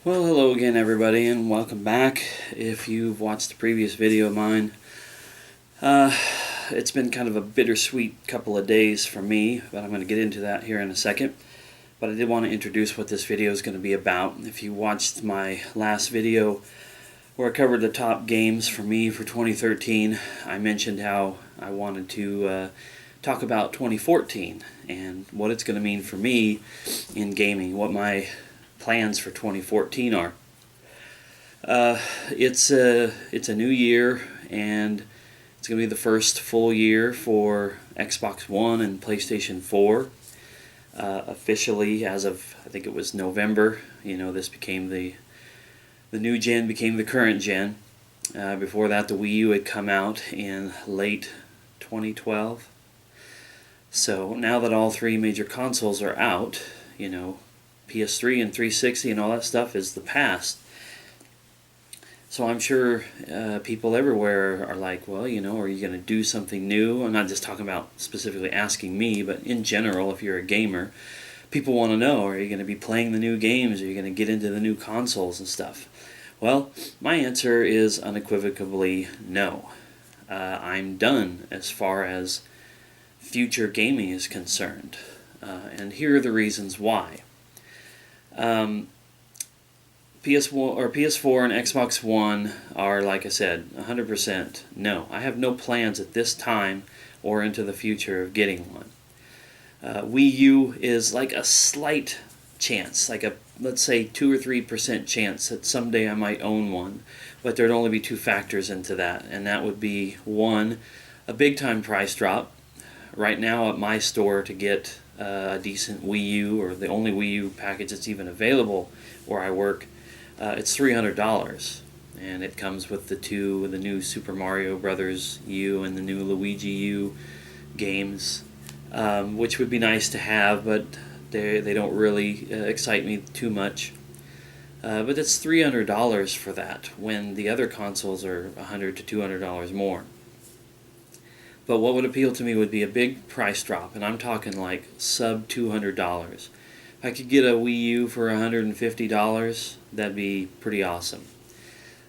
Well, hello again, everybody, and welcome back. If you've watched the previous video of mine, uh, it's been kind of a bittersweet couple of days for me, but I'm going to get into that here in a second. But I did want to introduce what this video is going to be about. If you watched my last video where I covered the top games for me for 2013, I mentioned how I wanted to talk about 2014 and what it's going to mean for me in gaming, what my plans for 2014 are. It's a new year, and it's going to be the first full year for Xbox One and PlayStation 4. Officially, as of I think it was November, this became the new gen became the current gen. Before that, the Wii U had come out in late 2012. So now that all three major consoles are out, PS3 and 360 and all that stuff is the past. So I'm sure people everywhere are like, well, are you going to do something new? I'm not just talking about specifically asking me, but in general, if you're a gamer, people want to know, are you going to be playing the new games? Are you going to get into the new consoles and stuff? Well, my answer is unequivocally no. I'm done as far as future gaming is concerned. And here are the reasons why. PS1 or PS4 and Xbox One are, like I said, 100% no. I have no plans at this time or into the future of getting one. Wii U is like a slight chance, like let's say 2 or 3% chance that someday I might own one, but there'd only be two factors into that, and that would be one, a big time price drop. Right now at my store, to get a decent Wii U, or the only Wii U package that's even available where I work, it's $300, and it comes with the new Super Mario Brothers U and the new Luigi U games, which would be nice to have, but they don't really excite me too much. But it's $300 for that, when the other consoles are $100 to $200 more. But what would appeal to me would be a big price drop, and I'm talking like sub $200. If I could get a Wii U for $150, that'd be pretty awesome.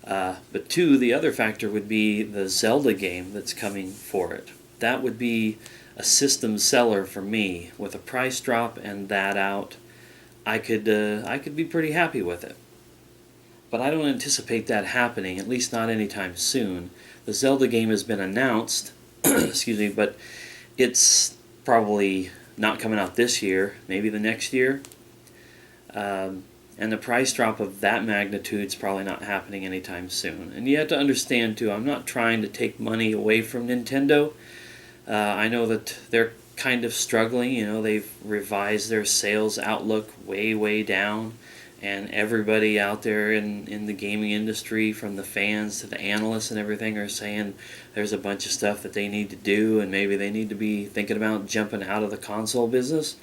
But two, the other factor would be the Zelda game that's coming for it. That would be a system seller for me. With a price drop and that out, I could be pretty happy with it. But I don't anticipate that happening, at least not anytime soon. The Zelda game has been announced, excuse me, but it's probably not coming out this year, maybe the next year. And the price drop of that magnitude is probably not happening anytime soon. And you have to understand, too, I'm not trying to take money away from Nintendo. I know that they're kind of struggling. They've revised their sales outlook way, way down. And everybody out there in the gaming industry, from the fans to the analysts and everything, are saying there's a bunch of stuff that they need to do, and maybe they need to be thinking about jumping out of the console business.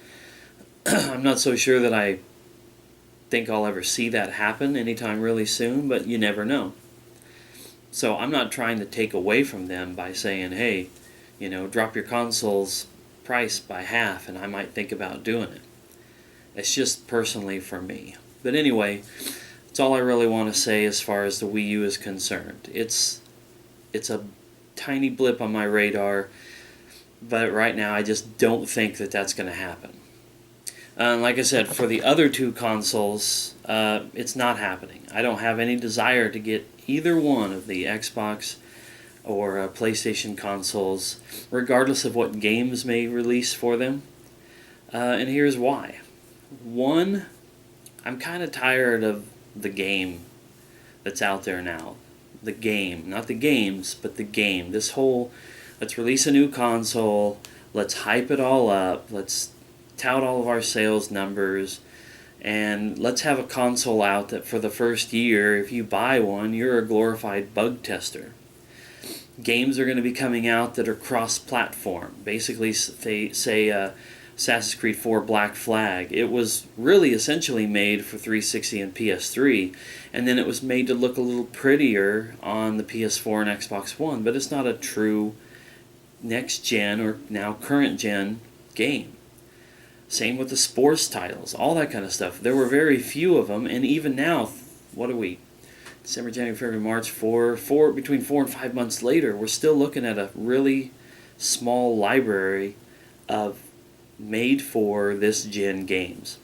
I'm not so sure that I think I'll ever see that happen anytime really soon, but you never know. So I'm not trying to take away from them by saying, hey, drop your console's price by half, and I might think about doing it. It's just personally for me. But anyway, that's all I really want to say as far as the Wii U is concerned. It's a tiny blip on my radar, but right now I just don't think that that's going to happen. Like I said, for the other two consoles, it's not happening. I don't have any desire to get either one of the Xbox or PlayStation consoles, regardless of what games may release for them. And here's why. One, I'm kind of tired of the game that's out there now. The game. Not the games, but the game. This whole, let's release a new console, let's hype it all up, let's tout all of our sales numbers, and let's have a console out that for the first year, if you buy one, you're a glorified bug tester. Games are going to be coming out that are cross-platform. Basically, they say Assassin's Creed 4 Black Flag. It was really essentially made for 360 and PS3, and then it was made to look a little prettier on the PS4 and Xbox One, but it's not a true next-gen or now current-gen game. Same with the sports titles, all that kind of stuff. There were very few of them, and even now, what are we? December, January, February, March, between 4 and 5 months later, we're still looking at a really small library of made for this gen games.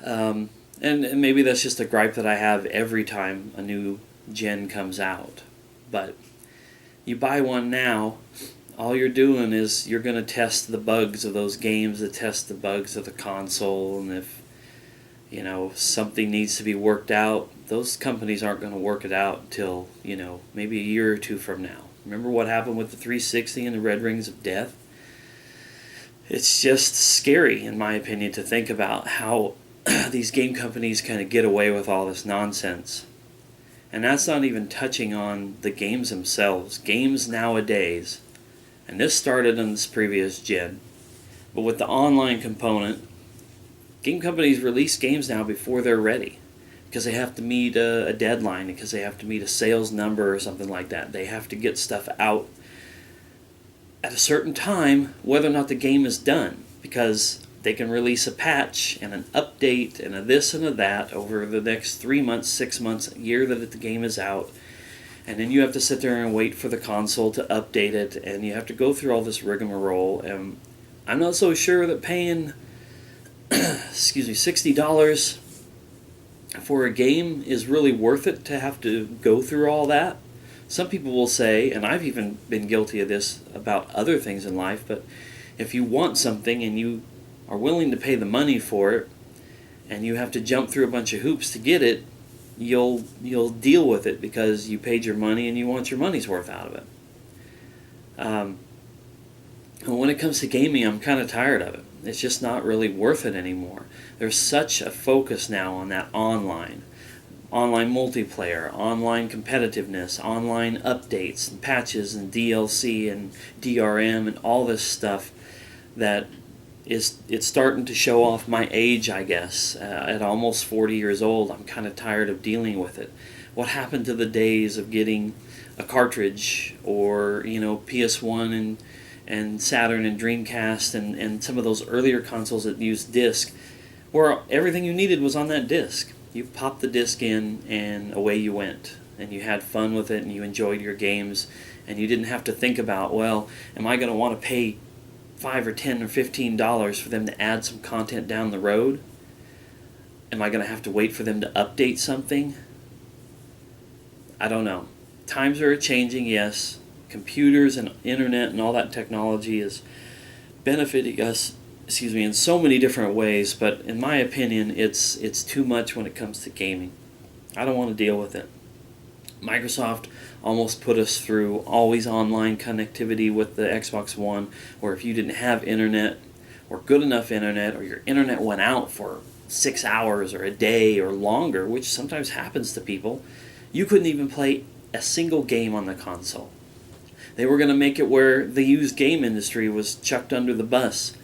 And maybe that's just a gripe that I have every time a new gen comes out. But you buy one now, all you're doing is you're going to test the bugs of those games, to test the bugs of the console, and if something needs to be worked out, those companies aren't going to work it out until maybe a year or two from now. Remember what happened with the 360 and the Red Rings of Death? It's just scary, in my opinion, to think about how these game companies kind of get away with all this nonsense. And that's not even touching on the games themselves. Games nowadays, and this started in this previous gen, but with the online component, game companies release games now before they're ready, because they have to meet a deadline, because they have to meet a sales number or something like that. They have to get stuff out at a certain time, whether or not the game is done, because they can release a patch and an update and a this and a that over the next 3 months, 6 months, a year that the game is out. And then you have to sit there and wait for the console to update it, and you have to go through all this rigmarole. And I'm not so sure that paying $60 for a game is really worth it to have to go through all that. Some people will say, and I've even been guilty of this about other things in life, but if you want something and you are willing to pay the money for it, and you have to jump through a bunch of hoops to get it, you'll deal with it because you paid your money and you want your money's worth out of it. And when it comes to gaming, I'm kind of tired of it. It's just not really worth it anymore. There's such a focus now on that online multiplayer, online competitiveness, online updates and patches and DLC and DRM and all this stuff that it's starting to show off my age, I guess. At almost 40 years old, I'm kind of tired of dealing with it. What happened to the days of getting a cartridge or PS1 and Saturn and Dreamcast and some of those earlier consoles that used disc, where everything you needed was on that disc. You popped the disc in and away you went, and you had fun with it and you enjoyed your games, and you didn't have to think about, well, am I going to want to pay $5 or $10 or $15 for them to add some content down the road? Am I going to have to wait for them to update something? I don't know. Times are changing, yes. Computers and internet and all that technology is benefiting us, in so many different ways, but in my opinion, it's too much when it comes to gaming. I don't want to deal with it. Microsoft almost put us through always online connectivity with the Xbox One, where if you didn't have internet or good enough internet, or your internet went out for 6 hours or a day or longer, which sometimes happens to people, you couldn't even play a single game on the console. They were going to make it where the used game industry was chucked under the bus,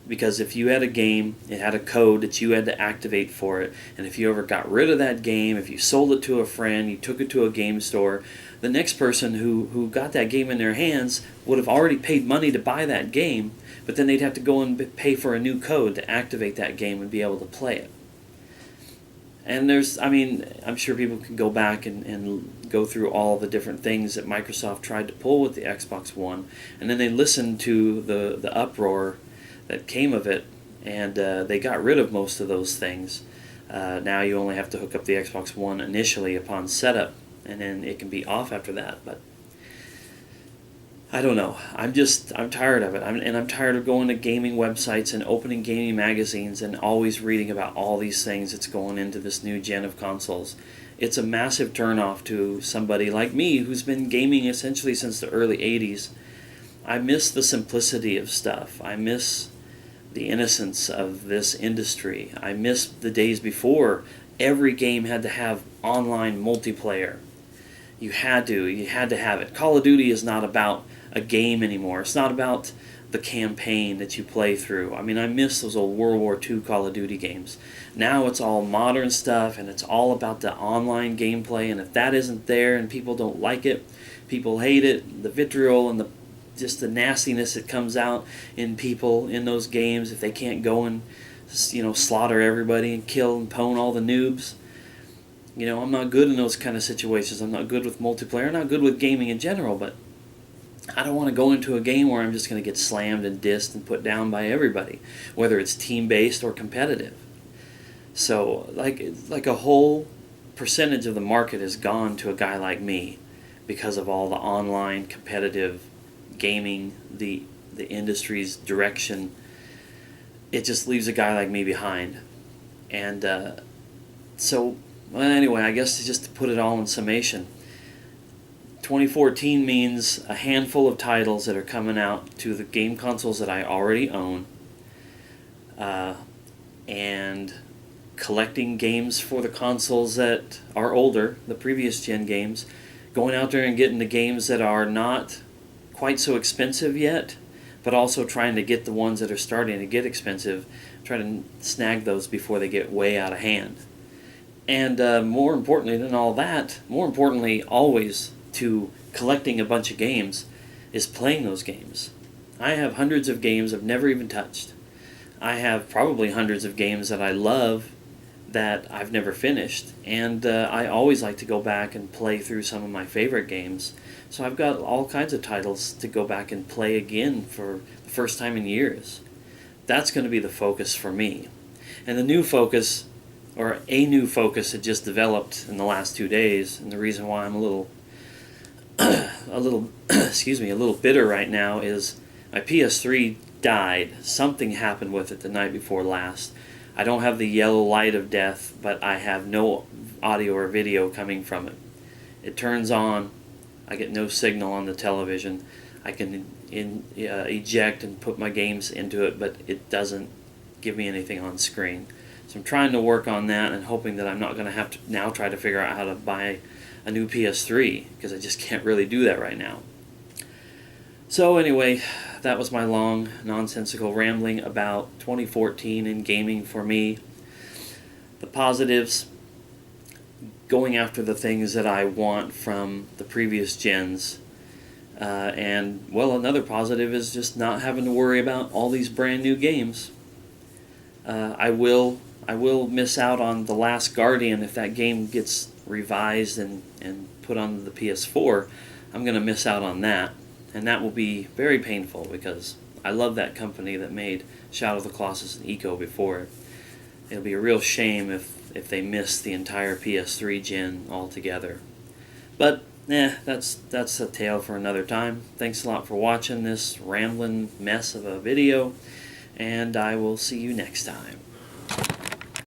because if you had a game, it had a code that you had to activate for it, and if you ever got rid of that game, if you sold it to a friend, you took it to a game store, the next person who got that game in their hands would have already paid money to buy that game, but then they'd have to go and pay for a new code to activate that game and be able to play it. And I'm sure people can go back and go through all the different things that Microsoft tried to pull with the Xbox One, and then they listened to the uproar that came of it, and they got rid of most of those things. Now you only have to hook up the Xbox One initially upon setup, and then it can be off after that. But I don't know. I'm tired of it. I'm tired of going to gaming websites and opening gaming magazines and always reading about all these things that's going into this new gen of consoles. It's a massive turnoff to somebody like me who's been gaming essentially since the early 80s. I miss the simplicity of stuff. I miss the innocence of this industry. I miss the days before every game had to have online multiplayer. You had to have it. Call of Duty is not about a game anymore. It's not about the campaign that you play through. I miss those old World War II Call of Duty games. Now it's all modern stuff, and it's all about the online gameplay, and if that isn't there and people don't like it, people hate it, the vitriol and the just the nastiness that comes out in people in those games if they can't go and slaughter everybody and kill and pwn all the noobs. I'm not good in those kind of situations. I'm not good with multiplayer. I'm not good with gaming in general, but I don't want to go into a game where I'm just going to get slammed and dissed and put down by everybody, whether it's team-based or competitive. So, like a whole percentage of the market has gone to a guy like me because of all the online competitive gaming, the industry's direction. It just leaves a guy like me behind. And anyway, I guess just to put it all in summation, 2014 means a handful of titles that are coming out to the game consoles that I already own, and collecting games for the consoles that are older, the previous gen games, going out there and getting the games that are not quite so expensive yet, but also trying to get the ones that are starting to get expensive, trying to snag those before they get way out of hand. And more importantly than all that, more importantly always to collecting a bunch of games, is playing those games. I have hundreds of games I've never even touched. I have probably hundreds of games that I love that I've never finished, and I always like to go back and play through some of my favorite games. So I've got all kinds of titles to go back and play again for the first time in years. That's going to be the focus for me. And the new focus, or a new focus that just developed in the last 2 days, and the reason why I'm a little bitter right now is my PS3 died. Something happened with it the night before last. I don't have the yellow light of death, but I have no audio or video coming from it. It turns on, I get no signal on the television. I can eject and put my games into it, but it doesn't give me anything on screen. So I'm trying to work on that and hoping that I'm not going to have to now try to figure out how to buy a new PS3, because I just can't really do that right now. So anyway, that was my long, nonsensical rambling about 2014 and gaming for me. The positives: going after the things that I want from the previous gens. And, well, another positive is just not having to worry about all these brand new games. I will miss out on The Last Guardian if that game gets revised and put on the PS4. I'm going to miss out on that. And that will be very painful because I love that company that made Shadow of the Colossus and Ico before it. It'll be a real shame if they miss the entire PS3 gen altogether. But, that's a tale for another time. Thanks a lot for watching this rambling mess of a video, and I will see you next time.